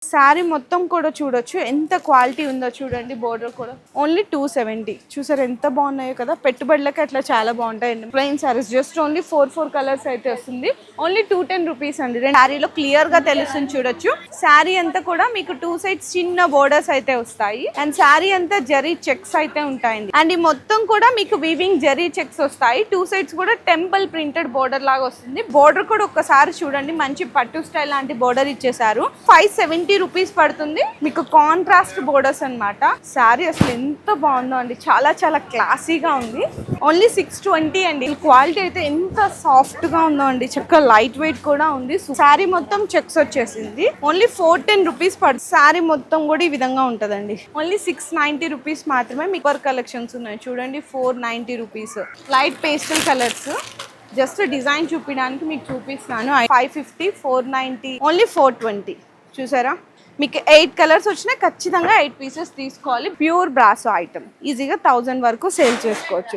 శారీ మొత్తం కూడా చూడొచ్చు ఎంత క్వాలిటీ ఉందో చూడండి. బోర్డర్ కూడా ఓన్లీ 270. చూసారు ఎంత బాగున్నాయో కదా, పెట్టుబడులకి అట్లా చాలా బాగుంటాయండి. Plain saris just only 4 colours అయితే వస్తుంది. ఓన్లీ 210 రూపీస్ అండి. శారీలో క్లియర్ గా తెలుస్తుంది చూడొచ్చు. శారీ అంతా కూడా మీకు 2 సైడ్స్ చిన్న బోర్డర్స్ అయితే వస్తాయి అండ్ శారీ అంతా జరీ చెక్స్ అయితే ఉంటాయండి. అండ్ ఈ మొత్తం కూడా మీకు వీవింగ్ జరీ చెక్స్ వస్తాయి. 2 సైడ్స్ కూడా టెంపుల్ ప్రింటెడ్ బోర్డర్ లాగా వస్తుంది. బోర్డర్ కూడా ఒక్కసారి చూడండి, మంచి పట్టు స్టైల్ లాంటి బోర్డర్ ఇచ్చేసారు. 570 రూపీస్ పడుతుంది. మీకు కాంట్రాస్ట్ బోర్డర్స్ అన్నమాట. శారీ అసలు ఎంత బాగుందో అండి, చాలా చాలా క్లాసీగా ఉంది. ఓన్లీ 620 అండి. క్వాలిటీ అయితే ఎంత సాఫ్ట్ గా ఉందో అండి, చక్కగా లైట్ వెయిట్ కూడా ఉంది. శారీ మొత్తం చెక్స్ వచ్చేసింది. ఓన్లీ 410 రూపీస్ పడుతుంది. శారీ మొత్తం కూడా ఈ విధంగా ఉంటదండి. ఓన్లీ 690 రూపీస్ మాత్రమే. మీకు వర్క్ కలెక్షన్స్ ఉన్నాయి చూడండి. 490 rupees. Light pastel colours. Just design చూపించడానికి మీకు చూపిస్తున్నాను. 550, 490, ఓన్లీ 420. చూసారా, మీకు 8 కలర్స్ వచ్చినా ఖచ్చితంగా 8 పీసెస్ తీసుకోవాలి. Pure brasso item. ఈజీగా 1000 వరకు సేల్ చేసుకోవచ్చు.